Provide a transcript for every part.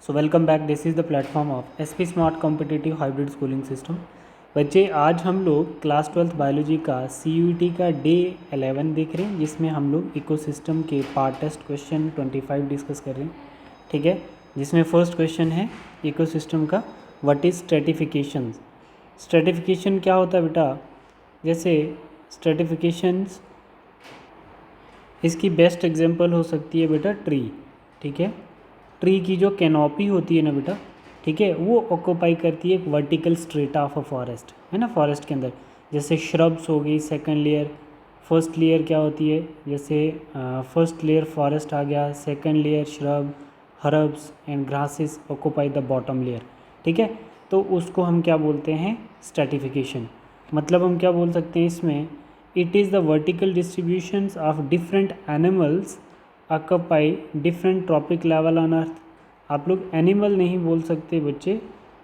So welcome back. This is the platform of SP smart competitive hybrid schooling system. बच्चे आज हम लोग class 12th biology का CUET का डे 11 देख रहे हैं, जिसमें हम लोग इकोसिस्टम के पार्ट टेस्ट क्वेश्चन 25 डिस्कस कर रहे हैं। ठीक है, जिसमें फर्स्ट क्वेश्चन है इकोसिस्टम का, व्हाट इज़ स्ट्रेटिफिकेशन। स्ट्रेटिफिकेशन क्या होता है बेटा? जैसे स्ट्रेटिफिकेशंस, इसकी बेस्ट एग्जांपल हो सकती है बेटा ट्री। ठीक है, ट्री की जो कैनोपी होती है ना बेटा, ठीक है, वो ऑक्यूपाई करती है एक vertical strata of a forest, है ना। फॉरेस्ट के अंदर जैसे श्रब्स हो गई सेकंड लेयर, फर्स्ट लेयर क्या होती है, जैसे फर्स्ट लेयर फॉरेस्ट आ गया, second layer shrub, herbs and grasses occupy the bottom layer. ठीक है, तो उसको हम क्या बोलते हैं? स्ट्रेटिफिकेशन। मतलब हम क्या बोल सकते हैं इसमें? It is the vertical distributions of different animals occupy different trophic level on अर्थ। आप लोग एनिमल नहीं बोल सकते बच्चे,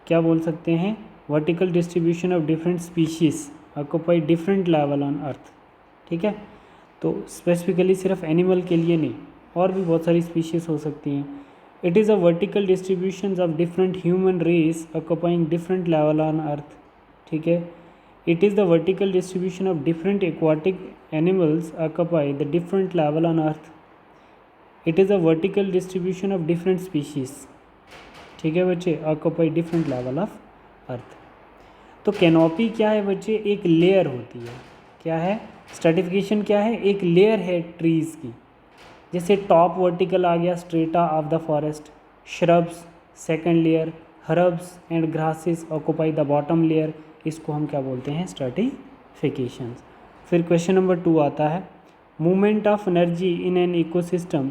क्या बोल सकते हैं? Vertical distribution of different species occupy different level on earth. ठीक है, तो स्पेसिफिकली सिर्फ एनिमल के लिए नहीं, और भी बहुत सारी स्पीशीज़ हो सकती हैं। It is a vertical distribution of different human race occupying different level on earth. ठीक है, it is the vertical distribution of different aquatic animals occupy the different level on earth. It is a vertical distribution of different species. ठीक है बच्चे, occupy different level of earth. तो canopy क्या है बच्चे? एक लेयर होती है। क्या है? स्ट्रेटिफिकेशन क्या है? एक लेयर है ट्रीज़ की। जैसे टॉप वर्टिकल आ गया strata of the forest, shrubs second layer, herbs and grasses occupy the bottom layer. इसको हम क्या बोलते हैं? स्ट्रेटिफिकेशन। फिर क्वेश्चन नंबर 2 आता है, movement of energy in an ecosystem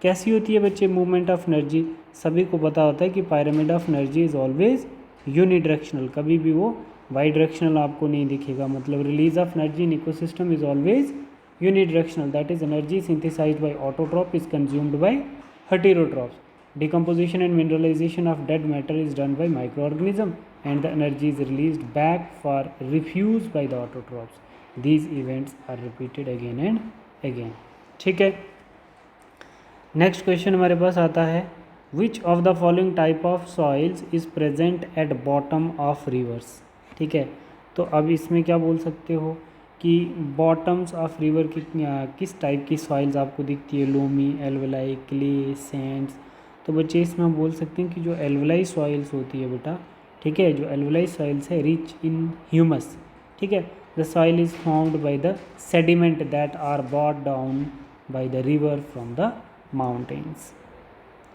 कैसी होती है बच्चे? मूवमेंट ऑफ एनर्जी सभी को पता होता है कि pyramid of energy is always unidirectional, कभी भी वो बाई डायरेक्शनल आपको नहीं दिखेगा। मतलब release of energy in ecosystem is always unidirectional, that is energy synthesized by autotroph is consumed by heterotrophs. Decomposition and mineralization of dead matter is done by microorganism and the energy is released back for refuse by the autotrophs. These events are repeated again and again. ठीक है, next question हमारे पास आता है, which of the following type of soils is present at bottom of reverse. ठीक है, तो अब इसमें क्या बोल सकते हो कि बॉटम्स ऑफ रिवर की किस टाइप की सॉइल्स आपको दिखती है? Loamy, alveoli, clay, Sands. तो बच्चे इसमें हम बोल सकते हैं कि जो एल्वेलाई सॉइल्स होती है बेटा, ठीक है, जो एल्वेलाई सॉइल्स है रिच इन ह्यूमस। ठीक है, the soil is formed by the sediment that are brought down by the river from the mountains.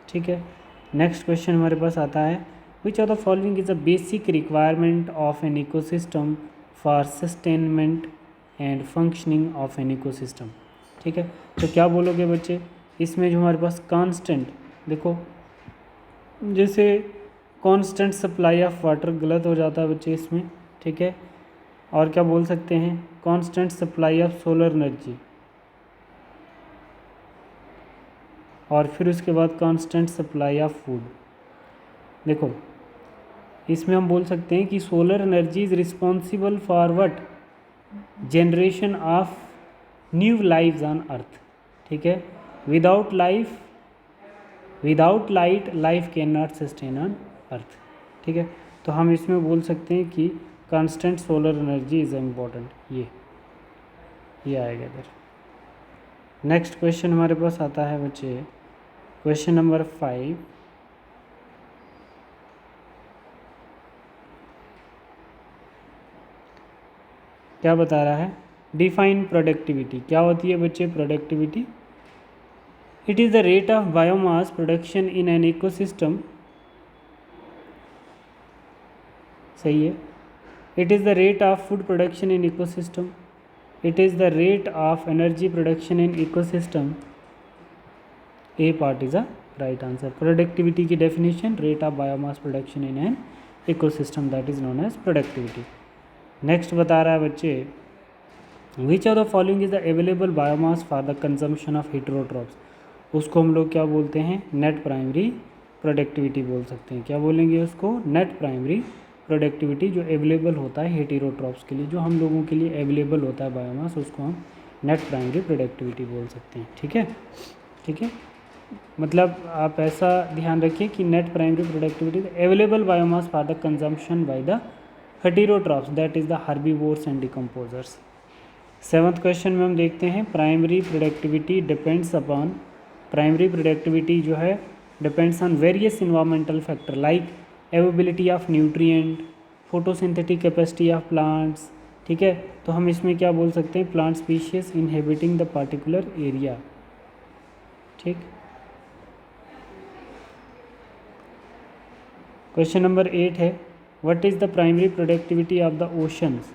ठीक है, नेक्स्ट क्वेश्चन हमारे पास आता है, which of the following is a basic requirement of an ecosystem for sustainment and functioning of an ecosystem. ठीक है, तो क्या बोलोगे बच्चे इसमें? जो हमारे पास कांस्टेंट, देखो जैसे कांस्टेंट सप्लाई ऑफ वाटर गलत हो जाता है बच्चे इसमें। ठीक है, और क्या बोल सकते हैं? Constant supply of solar energy, और फिर उसके बाद कांस्टेंट सप्लाई ऑफ फूड। देखो इसमें हम बोल सकते हैं कि solar energy is responsible for what? Generation of new lives on earth. ठीक है, without light life can not sustain on earth. ठीक है, तो हम इसमें बोल सकते हैं कि constant solar energy is important. ये आएगा इधर। नेक्स्ट क्वेश्चन हमारे पास आता है बच्चे, क्वेश्चन नंबर 5। क्या बता रहा है? Define productivity. क्या होती है बच्चे productivity? It is the rate of biomass production in an ecosystem. सही है, it is the rate of food production in ecosystem. It is the rate of energy production in ecosystem. A part is a right answer. Productivity की definition, rate of biomass production in an ecosystem, that is known as productivity. Next बता रहा है बच्चे, which of the following is the available biomass for the consumption of heterotrophs. उसको हम लोग क्या बोलते हैं? नेट प्राइमरी प्रोडक्टिविटी बोल सकते हैं। क्या बोलेंगे उसको? नेट प्राइमरी प्रोडक्टिविटी, जो अवेलेबल होता है हेटेरोट्रॉप्स के लिए, जो हम लोगों के लिए अवेलेबल होता है बायोमास, उसको हम नेट प्राइमरी प्रोडक्टिविटी बोल सकते हैं। ठीक है, ठीक है, मतलब आप ऐसा ध्यान रखिए कि net primary productivity available biomass for the consumption by the heterotrophs that is the herbivores and decomposers. 7th question में हम देखते हैं primary productivity depends upon, primary productivity जो है depends on various environmental factor like availability of nutrient, photosynthetic capacity of plants. ठीक है, तो हम इसमें क्या बोल सकते हैं, plant species inhabiting the particular area. ठीक, क्वेश्चन नंबर 8 है what is the primary productivity of the oceans,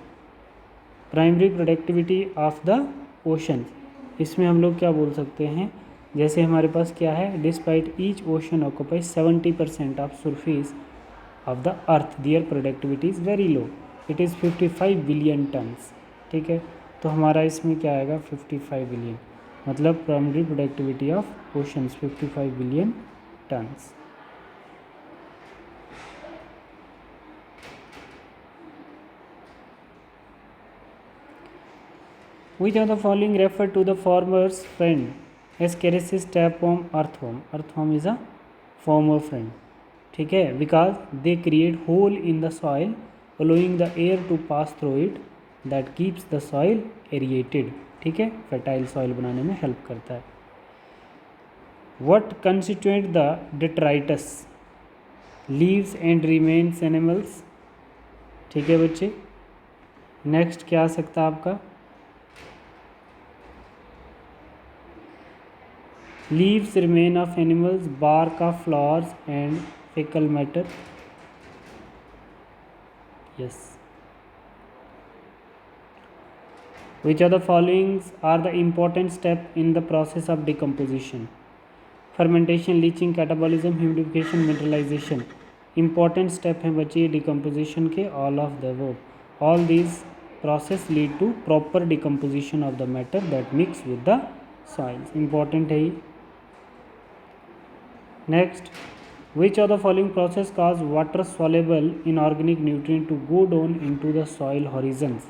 primary productivity of the oceans. इसमें हम लोग क्या बोल सकते हैं, जैसे हमारे पास क्या है, despite each ocean occupy 70% of surface of the earth there productivity is very low, it is 55 billion turns. ठीक है, तो हमारा इसमें क्या आएगा 55 बिलियन, मतलब primary productivity of oceans 55 billion turns. Which of the following refer to the farmer's friend as Keresis tapeworm earthworm? Earthworm is a farmer friend. ठीक है, because they create hole in the soil allowing the air to pass through it that keeps the soil aerated. ठीक है, fertile soil बनाने में help करता है। What constitute the detritus? Leaves and remains animals. ठीक है बच्चे, नेक्स्ट क्या आ सकता है आपका, leaves remain of animals, bark of flowers and fecal matter. Yes. Which of the following are the important step in the process of decomposition? Fermentation, leaching, catabolism, humidification, mineralization. Important step है बच्चे decomposition के, all of the above. All these process lead to proper decomposition of the matter that mix with the soils. Important है ये। Next, which of the following process cause water soluble inorganic nutrient to go down into the soil horizons?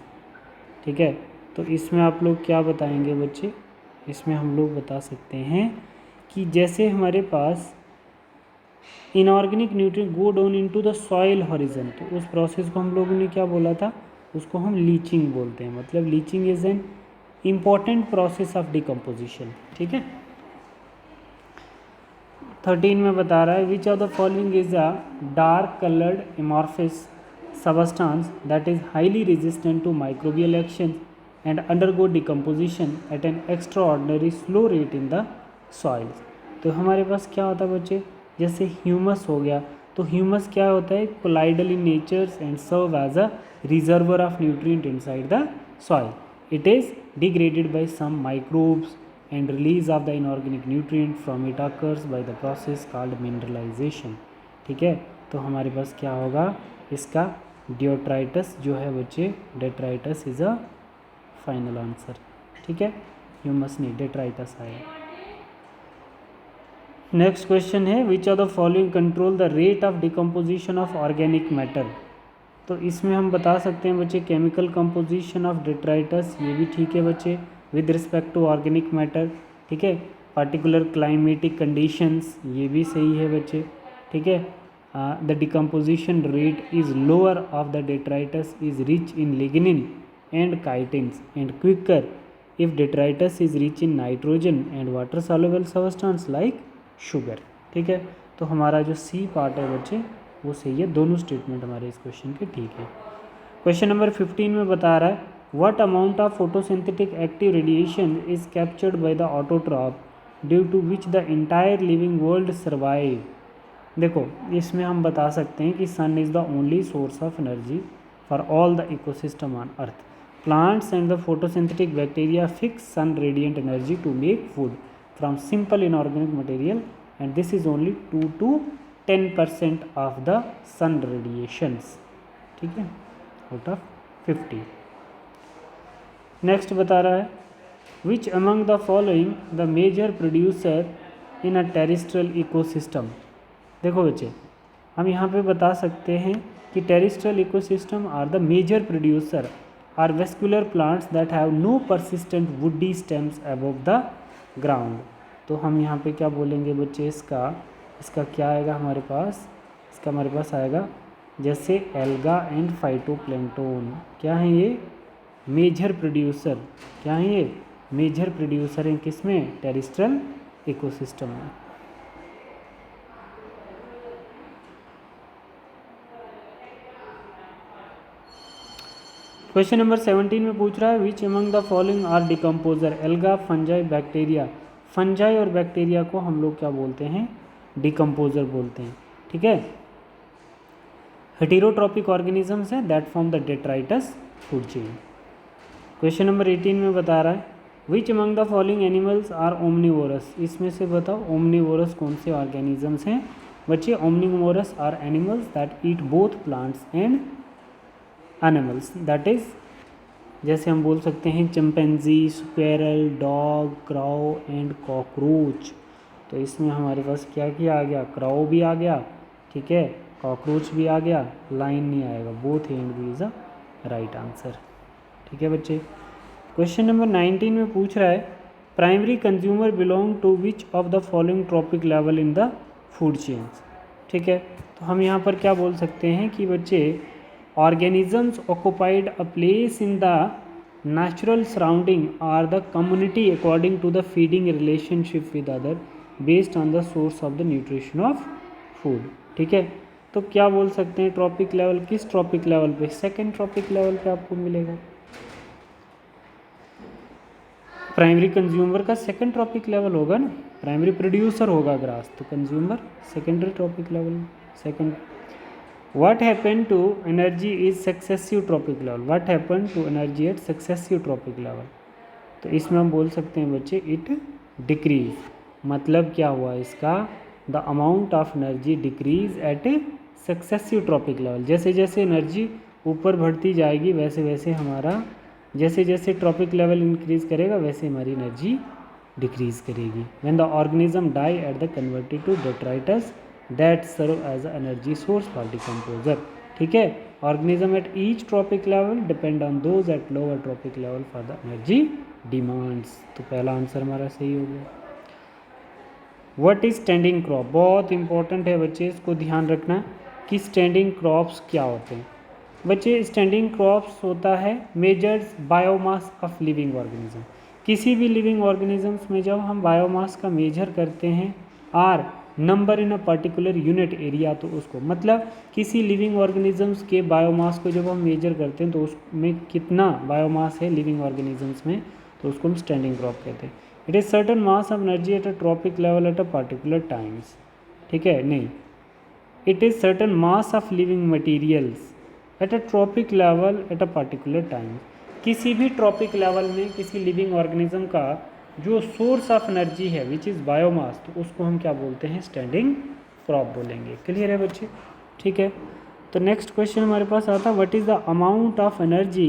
ठीक है, तो इसमें आप लोग क्या बताएंगे बच्चे, इसमें हम लोग बता सकते हैं कि जैसे हमारे पास inorganic nutrient go down into the soil horizon, तो उस प्रोसेस को हम लोगों ने क्या बोला था, उसको हम लीचिंग बोलते हैं। मतलब leaching is an important process of decomposition. ठीक है, 13 में बता रहा है which of the following is a dark coloured amorphous substance that is highly resistant to microbial action and undergo decomposition at an extraordinary slow rate in the soils. तो हमारे पास क्या होता है बच्चे, जैसे ह्यूमस हो गया, तो ह्यूमस क्या होता है, colloidal in natures and serve as a reservoir of nutrient inside the soil. It is degraded by some microbes and release of the inorganic nutrient from it occurs by the process called mineralization। ठीक है, तो हमारे पास क्या होगा, इसका डियोट्राइटस जो है बच्चे, detritus is a final answer. ठीक है, ह्यूमस नहीं, डेट्राइटस आएगा। नेक्स्ट क्वेश्चन है which of the following control the rate of decomposition of organic matter. तो इसमें हम बता सकते हैं बच्चे केमिकल कंपोजिशन ऑफ डेट्राइटस, ये भी ठीक है बच्चे, with respect to organic matter. ठीक है, पार्टिकुलर क्लाइमेटिक कंडीशंस, ये भी सही है बच्चे। ठीक है, the decomposition rate is lower of the detritus is rich in lignin and chitins and quicker if detritus is rich in nitrogen and water soluble substance like sugar. ठीक है, तो हमारा जो सी पार्ट है बच्चे वो सही है, दोनों स्टेटमेंट हमारे इस क्वेश्चन के ठीक है। क्वेश्चन नंबर 15 में बता रहा है what amount of photosynthetic active radiation is captured by the autotroph due to which the entire living world survive। देखो, इसमें हम बता सकते हैं कि sun is the only source of energy for all the ecosystem on earth. Plants and the photosynthetic bacteria fix sun radiant energy to make food from simple inorganic material and this is only 2 to 10% of the sun radiations. ठीक है, out of 50। Next बता रहा है which among the following the major producer in a terrestrial ecosystem. देखो बच्चे, हम यहाँ पे बता सकते हैं कि terrestrial ecosystem are the major producer are vascular plants that have no persistent woody stems above the ground. तो हम यहाँ पे क्या बोलेंगे बच्चे, इसका क्या आएगा हमारे पास, इसका हमारे पास आएगा जैसे एल्गा एंड फाइटोप्लैंक्टन, क्या है ये, मेजर प्रोड्यूसर, क्या है ये, मेजर प्रोड्यूसर हैं किसमें, टेरेस्ट्रियल इकोसिस्टम में। क्वेश्चन नंबर 17 में पूछ रहा है which among the following are decomposer, alga, fungi, bacteria. Fungi और बैक्टीरिया को हम लोग क्या बोलते हैं, डिकम्पोजर बोलते हैं, ठीक है। हेटेरोट्रॉपिक ऑर्गेनिजम्स हैं that form the detritus food chain. Question number 18 में बता रहा है which among the following animals are omnivorous, इसमें से बताओ ओमनीवोरस कौन से ऑर्गेनिजम्स हैं बच्चे। Omnivorous are animals that eat both plants and animals, that is जैसे हम बोल सकते हैं chimpanzee, squirrel, dog, crow and cockroach. तो इसमें हमारे पास क्या क्या आ गया, क्राउ भी आ गया, ठीक है, कॉकरोच भी आ गया, लाइन नहीं आएगा, both and B is a right answer, ठीक है बच्चे। क्वेश्चन नंबर 19 में पूछ रहा है primary consumer belong to which of the following trophic level in the food chains, ठीक है। तो हम यहाँ पर क्या बोल सकते हैं कि बच्चे organisms occupied a place in the natural surrounding are the community according to the feeding relationship with other based on the source of the nutrition of food, ठीक है। तो क्या बोल सकते हैं ट्रॉपिक लेवल, किस ट्रॉपिक लेवल पे, second trophic level पे आपको मिलेगा। प्राइमरी कंज्यूमर का सेकेंड ट्रॉपिक लेवल होगा ना, प्राइमरी प्रोड्यूसर होगा ग्रास, तो consumer secondary trophic level, second. What happened to energy is successive tropic level? What happened to energy at successive tropic level? तो इसमें हम बोल सकते हैं बच्चे it decrease, मतलब क्या हुआ इसका, the amount of energy decrease at successive tropic level। जैसे जैसे एनर्जी ऊपर बढ़ती जाएगी वैसे वैसे हमारा, जैसे जैसे ट्रॉपिक लेवल इंक्रीज करेगा वैसे हमारी एनर्जी डिक्रीज करेगी। When the organism die at the converted to detritus that serve as an energy source for decomposer, ठीक है। organism at each tropic level depend on those at lower tropic level for the energy demands। तो पहला answer हमारा सही हो गया। what is standing crop, बहुत important है बच्चे, इसको ध्यान रखना कि स्टैंडिंग क्रॉप्स क्या होते हैं बच्चे। स्टैंडिंग क्रॉप्स होता है measures biomass of living organism. किसी भी लिविंग ऑर्गेनिजम्स में जब हम बायोमास का मेजर करते हैं are number in a particular unit area, तो उसको मतलब किसी लिविंग ऑर्गेनिजम्स के बायोमास को जब हम मेजर करते हैं तो उसमें कितना बायोमास है लिविंग ऑर्गेनिजम्स में, तो उसको हम स्टैंडिंग क्रॉप कहते हैं। It is certain mass of energy at a trophic level at a particular times, ठीक है, नहीं, it is certain mass of living materials at a trophic level at a particular time. किसी भी trophic level में किसी living organism का जो source of energy है विच इज़ बायोमास, तो उसको हम क्या बोलते हैं, स्टैंडिंग क्रॉप बोलेंगे। क्लियर है बच्चे, ठीक है। तो नेक्स्ट क्वेश्चन हमारे पास आता है what is the amount of energy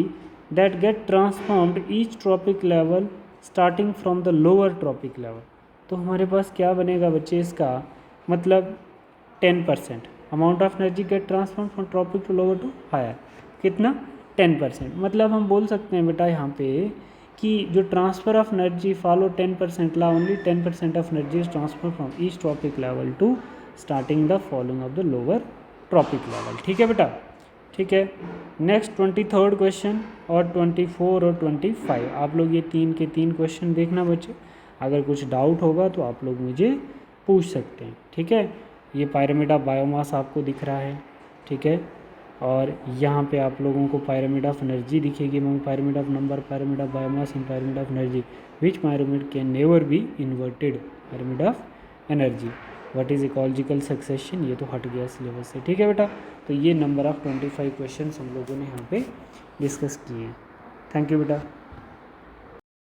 that get transformed each trophic level starting from the lower trophic level. तो हमारे पास क्या बनेगा बच्चे, इसका मतलब 10%। Amount of energy get transform from trophic to lower to higher, कितना, 10%। मतलब हम बोल सकते हैं बेटा यहाँ पे कि जो transfer of energy follow 10% law, only 10% of energy is transfer from each trophic level to starting the following of the lower trophic level, ठीक है बेटा, ठीक है। नेक्स्ट 23rd क्वेश्चन और 24 और 25, आप लोग ये 3 के 3 क्वेश्चन देखना बच्चे। अगर कुछ डाउट होगा तो आप लोग मुझे पूछ सकते हैं, ठीक है। ये पायरामिड ऑफ बायोमास आपको दिख रहा है, ठीक है, और यहाँ पे आप लोगों को पायरामिड ऑफ एनर्जी दिखेगी, among pyramid of number, pyramid of biomass and pyramid of energy which pyramid can never be inverted, pyramid of energy. What is ecological succession, ये तो हट गया सिलेबस से, ठीक है बेटा। तो ये नंबर ऑफ 25 क्वेश्चन हम लोगों ने यहाँ पे डिस्कस किए हैं। थैंक यू बेटा।